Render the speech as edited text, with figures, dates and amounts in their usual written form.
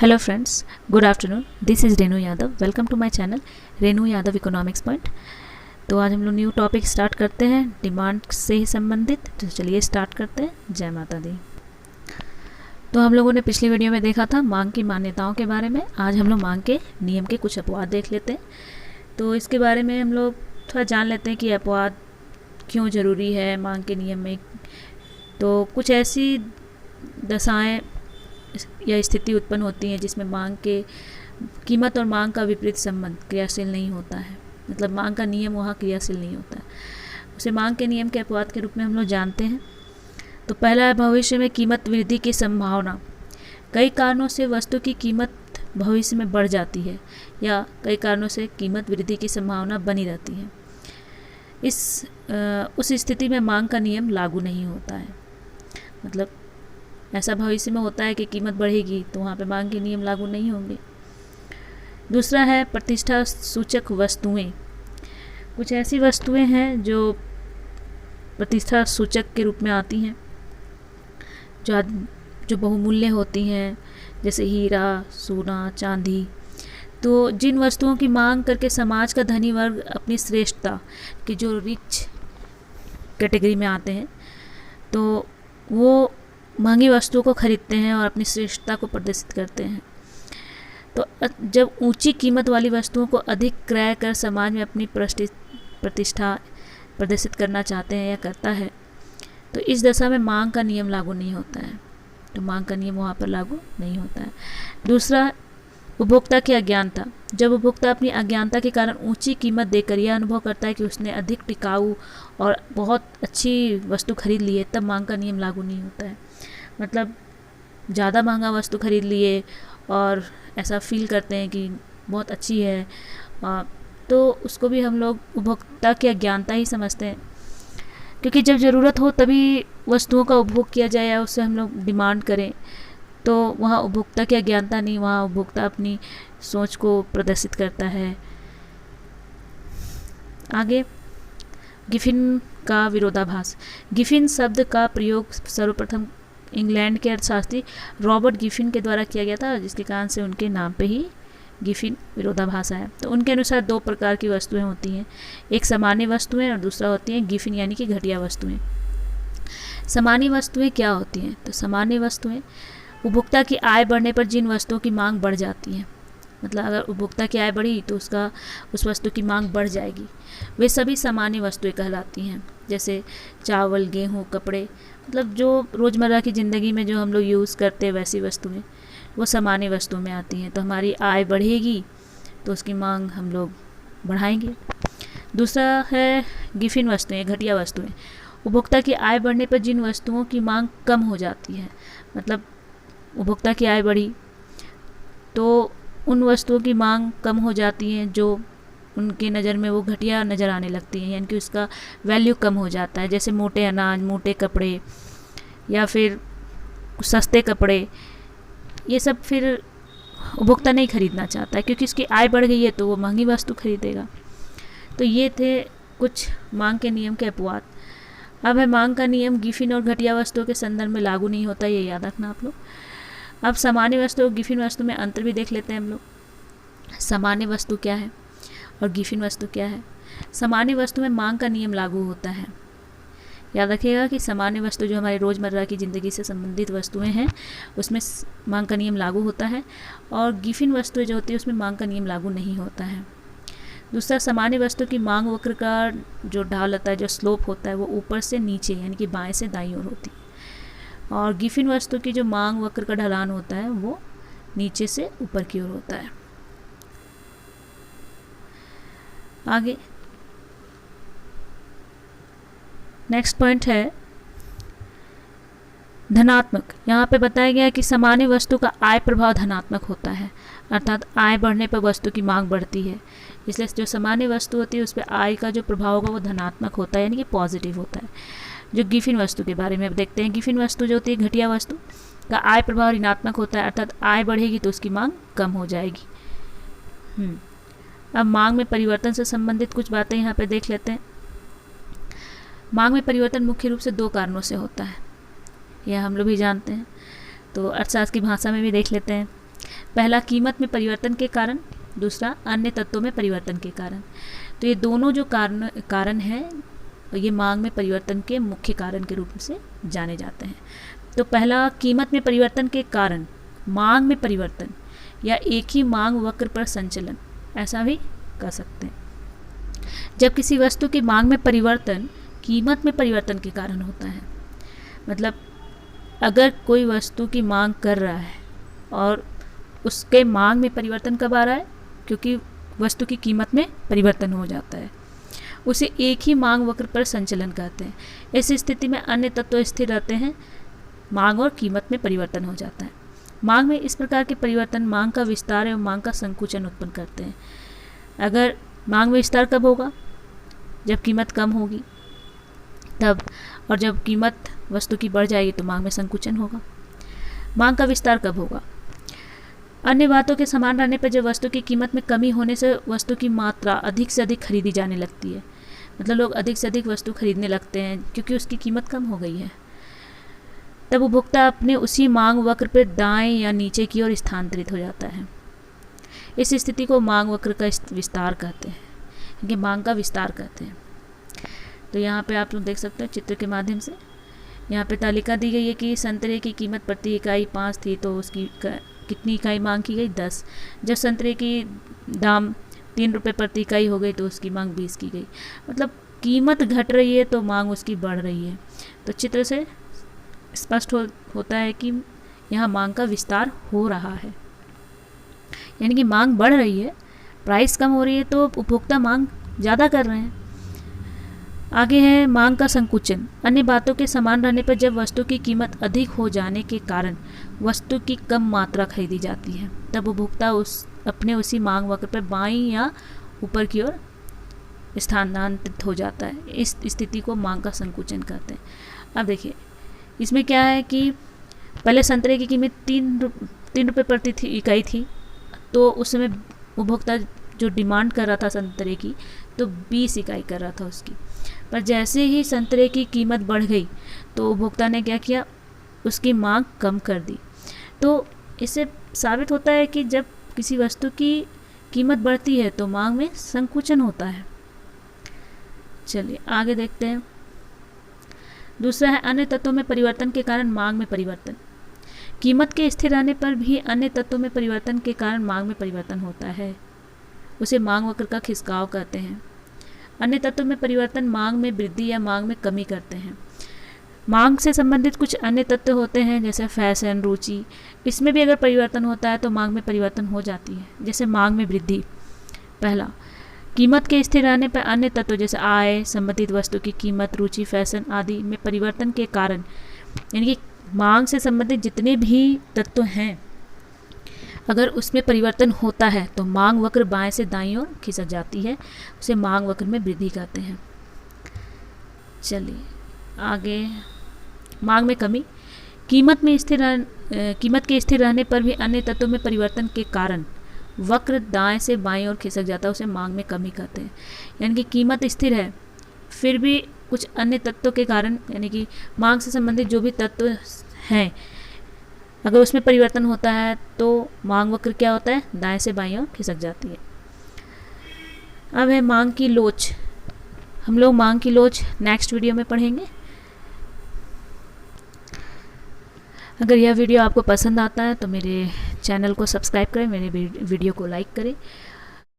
Hello friends, good afternoon. This is Renu Yadav. Welcome to my channel Renu Yadav economics point. तो आज हम लोग न्यू टॉपिक स्टार्ट करते हैं डिमांड से ही संबंधित। तो चलिए स्टार्ट करते हैं। जय माता दी। तो हम लोगों ने पिछली वीडियो में देखा था मांग की मान्यताओं के बारे में। आज हम लोग मांग के नियम के कुछ अपवाद देख लेते हैं। तो इसके बारे में हम लोग थोड़ा जान लेते हैं कि अपवाद क्यों ज़रूरी है मांग के नियम में। तो कुछ ऐसी दशाएँ या स्थिति उत्पन्न होती है जिसमें मांग के कीमत और मांग का विपरीत संबंध क्रियाशील नहीं होता है। मतलब मांग का नियम वहाँ क्रियाशील नहीं होता है। उसे मांग के नियम के अपवाद के रूप में हम लोग जानते हैं। तो पहला है भविष्य में कीमत वृद्धि की संभावना। कई कारणों से वस्तु की कीमत भविष्य में बढ़ जाती है या कई कारणों से कीमत वृद्धि की संभावना बनी रहती है। उस स्थिति में मांग का नियम लागू नहीं होता है। मतलब ऐसा भविष्य में होता है कि कीमत बढ़ेगी तो वहाँ पे मांग के नियम लागू नहीं होंगे। दूसरा है प्रतिष्ठा सूचक वस्तुएं। कुछ ऐसी वस्तुएं हैं जो प्रतिष्ठा सूचक के रूप में आती हैं, जो बहुमूल्य होती हैं, जैसे हीरा, सोना, चांदी। तो जिन वस्तुओं की मांग करके समाज का धनी वर्ग अपनी श्रेष्ठता की, जो रिच कैटेगरी में आते हैं, तो वो महंगी वस्तुओं को खरीदते हैं और अपनी श्रेष्ठता को प्रदर्शित करते हैं। तो जब ऊंची कीमत वाली वस्तुओं को अधिक क्रय कर समाज में अपनी प्रतिष्ठा प्रदर्शित करना चाहते हैं या करता है, तो इस दशा में मांग का नियम लागू नहीं होता है। तो मांग का नियम वहाँ पर लागू नहीं होता है। दूसरा, उपभोक्ता की अज्ञानता। जब उपभोक्ता अपनी अज्ञानता के कारण ऊंची कीमत देकर यह अनुभव करता है कि उसने अधिक टिकाऊ और बहुत अच्छी वस्तु खरीद ली है, तब मांग का नियम लागू नहीं होता है। मतलब ज़्यादा महंगा वस्तु खरीद लिए और ऐसा फील करते हैं कि बहुत अच्छी है, तो उसको भी हम लोग उपभोक्ता की अज्ञानता ही समझते हैं। क्योंकि जब ज़रूरत हो तभी वस्तुओं का उपभोग किया जाए या उससे हम लोग डिमांड करें, तो वहाँ उपभोक्ता की अज्ञानता नहीं, वहाँ उपभोक्ता अपनी सोच को प्रदर्शित करता है। आगे, गिफिन का विरोधाभास। गिफिन शब्द का प्रयोग सर्वप्रथम इंग्लैंड के अर्थशास्त्री रॉबर्ट गिफिन के द्वारा किया गया था, जिसके कारण से उनके नाम पे ही गिफिन विरोधाभास है। तो उनके अनुसार दो प्रकार की वस्तुएं होती हैं, एक सामान्य वस्तुएं और दूसरा होती हैं गिफिन यानी कि घटिया वस्तुएं। सामान्य वस्तुएं क्या होती हैं? तो सामान्य वस्तुएं उपभोक्ता की आय बढ़ने पर जिन वस्तुओं की मांग बढ़ जाती है, मतलब अगर उपभोक्ता की आय बढ़ी तो उस वस्तु की मांग बढ़ जाएगी, वे सभी सामान्य वस्तुएं कहलाती हैं। जैसे चावल, गेहूँ, कपड़े, मतलब जो रोज़मर्रा की ज़िंदगी में जो हम लोग यूज़ करते हैं वैसी वस्तुएं, वो सामान्य वस्तुओं में आती हैं। तो हमारी आय बढ़ेगी तो उसकी मांग हम लोग बढ़ाएंगे। दूसरा है गिफिन वस्तुएं, घटिया वस्तुएं। उपभोक्ता की आय बढ़ने पर जिन वस्तुओं की मांग कम हो जाती है, मतलब उपभोक्ता की आय बढ़ी तो उन वस्तुओं की मांग कम हो जाती है जो उनके नज़र में वो घटिया नज़र आने लगती हैं, यानी कि उसका वैल्यू कम हो जाता है। जैसे मोटे अनाज, मोटे कपड़े या फिर सस्ते कपड़े, ये सब फिर उपभोक्ता नहीं खरीदना चाहता है क्योंकि इसकी आय बढ़ गई है तो वो महंगी वस्तु खरीदेगा। तो ये थे कुछ मांग के नियम के अपवाद। अब है मांग का नियम गिफिन और घटिया वस्तुओं के संदर्भ में लागू नहीं होता, ये याद रखना आप लोग। अब सामान्य वस्तु और गिफिन वस्तु में अंतर भी देख लेते हैं हम लोग। सामान्य वस्तु क्या है और गिफिन वस्तु क्या है? सामान्य वस्तु में मांग का नियम लागू होता है। याद रखिएगा कि सामान्य वस्तु जो हमारे रोज़मर्रा की ज़िंदगी से संबंधित वस्तुएं हैं उसमें मांग का नियम लागू होता है, और गिफिन वस्तुएं जो होती है उसमें मांग का नियम लागू नहीं होता है। दूसरा, सामान्य वस्तु की मांग वक्र का जो ढाल होता है, जो स्लोप होता है, वो ऊपर से नीचे यानी कि बाएँ से दाईं ओर होती है, और गिफिन वस्तु की जो मांग वक्र का ढलान होता है वो नीचे से ऊपर की ओर होता है। आगे नेक्स्ट पॉइंट है धनात्मक। यहाँ पे बताया गया है कि सामान्य वस्तु का आय प्रभाव धनात्मक होता है, अर्थात आय बढ़ने पर वस्तु की मांग बढ़ती है, इसलिए जो सामान्य वस्तु होती है उस पर आय का जो प्रभाव होगा वो धनात्मक होता है, यानी कि पॉजिटिव होता है। जो गिफिन वस्तु के बारे में अब देखते हैं। गिफिन वस्तु जो होती है, घटिया वस्तु का आय प्रभाव ऋणात्मक होता है, अर्थात आय बढ़ेगी तो उसकी मांग कम हो जाएगी। अब मांग में परिवर्तन से संबंधित कुछ बातें यहाँ पे देख लेते हैं। मांग में परिवर्तन मुख्य रूप से दो कारणों से होता है, यह हम लोग भी जानते हैं। तो अर्थशास्त्र की भाषा में भी देख लेते हैं। पहला कीमत में परिवर्तन के कारण, दूसरा अन्य तत्वों में परिवर्तन के कारण। तो ये दोनों जो कारण हैं ये मांग में परिवर्तन के मुख्य कारण के रूप से जाने जाते हैं। तो पहला कीमत में परिवर्तन के कारण, मांग में परिवर्तन या एक ही मांग वक्र पर संचलन, ऐसा भी कर सकते हैं। जब किसी वस्तु की मांग में परिवर्तन कीमत में परिवर्तन के कारण होता है, मतलब अगर कोई वस्तु की मांग कर रहा है और उसके मांग में परिवर्तन कब आ रहा है, क्योंकि वस्तु की कीमत में परिवर्तन हो जाता है, उसे एक ही मांग वक्र पर संचलन कहते हैं। इस स्थिति में अन्य तत्व स्थिर रहते हैं, मांग और कीमत में परिवर्तन हो जाता है। मांग में इस प्रकार के परिवर्तन मांग का विस्तार एवं मांग का संकुचन उत्पन्न करते हैं। अगर मांग में विस्तार कब होगा, जब कीमत कम होगी तब, और जब कीमत वस्तु की बढ़ जाएगी तो मांग में संकुचन होगा। मांग का विस्तार कब होगा, अन्य बातों के समान रहने पर जब वस्तु की कीमत में कमी होने से वस्तु की मात्रा अधिक से अधिक खरीदी जाने लगती है, मतलब लोग अधिक से अधिक वस्तु खरीदने लगते हैं क्योंकि उसकी कीमत कम हो गई है, तब उपभोक्ता अपने उसी मांग वक्र पर दाएं या नीचे की ओर स्थानांतरित हो जाता है। इस स्थिति को मांग वक्र का विस्तार कहते हैं, इनके मांग का विस्तार कहते हैं। तो यहाँ पे आप लोग देख सकते हो चित्र के माध्यम से, यहाँ पे तालिका दी गई है कि संतरे की कीमत प्रति इकाई 5 थी तो उसकी कितनी इकाई मांग की गई, 10। जब संतरे की दाम 3 रुपये प्रति इकाई हो गई तो उसकी मांग 20 की गई। मतलब कीमत घट रही है तो मांग उसकी बढ़ रही है। तो चित्र से स्पष्ट होता है कि यहाँ मांग का विस्तार हो रहा है, यानी कि मांग बढ़ रही है, प्राइस कम हो रही है तो उपभोक्ता मांग ज़्यादा कर रहे हैं। आगे है मांग का संकुचन। अन्य बातों के समान रहने पर जब वस्तु की कीमत अधिक हो जाने के कारण वस्तु की कम मात्रा खरीदी जाती है, तब उपभोक्ता अपने उसी मांग वक्र पर बाईं या ऊपर की ओर स्थानांतरित हो जाता है। इस स्थिति को मांग का संकुचन कहते हैं। अब देखिए इसमें क्या है कि पहले संतरे की कीमत 3 रुपये प्रति इकाई थी, तो उस समय उपभोक्ता जो डिमांड कर रहा था संतरे की तो 20 इकाई कर रहा था उसकी। पर जैसे ही संतरे की कीमत बढ़ गई तो उपभोक्ता ने क्या किया, उसकी मांग कम कर दी। तो इससे साबित होता है कि जब किसी वस्तु की कीमत बढ़ती है तो मांग में संकुचन होता है। चलिए आगे देखते हैं। दूसरा है अन्य तत्वों में परिवर्तन के कारण मांग में परिवर्तन। कीमत के स्थिर रहने पर भी अन्य तत्वों में परिवर्तन के कारण मांग में परिवर्तन होता है, उसे मांग वक्र का खिसकाव कहते हैं। अन्य तत्वों में परिवर्तन मांग में वृद्धि या मांग में कमी करते हैं। मांग से संबंधित कुछ अन्य तत्व होते हैं जैसे फैशन, रुचि, इसमें भी अगर परिवर्तन होता है तो मांग में परिवर्तन हो जाती है। जैसे मांग में वृद्धि, पहला कीमत के स्थिर रहने पर अन्य तत्व जैसे आय, संबंधित वस्तु की कीमत, रुचि, फैशन आदि में परिवर्तन के कारण, यानी कि मांग से संबंधित जितने भी तत्व हैं अगर उसमें परिवर्तन होता है तो मांग वक्र बाएं से दाईं ओर खिसक जाती है, उसे मांग वक्र में वृद्धि कहते हैं। चलिए आगे, मांग में कमी। कीमत के स्थिर रहने पर भी अन्य तत्वों में परिवर्तन के कारण वक्र दाएं से बाईं ओर खिसक जाता है, उसे मांग में कमी कहते हैं। यानी कि कीमत स्थिर है फिर भी कुछ अन्य तत्वों के कारण, यानी कि मांग से संबंधित जो भी तत्व हैं अगर उसमें परिवर्तन होता है तो मांग वक्र क्या होता है, दाएं से बाईं ओर खिसक जाती है। अब है मांग की लोच। हम लोग मांग की लोच नेक्स्ट वीडियो में पढ़ेंगे। अगर यह वीडियो आपको पसंद आता है तो मेरे चैनल को सब्सक्राइब करें, मेरे वीडियो को लाइक करें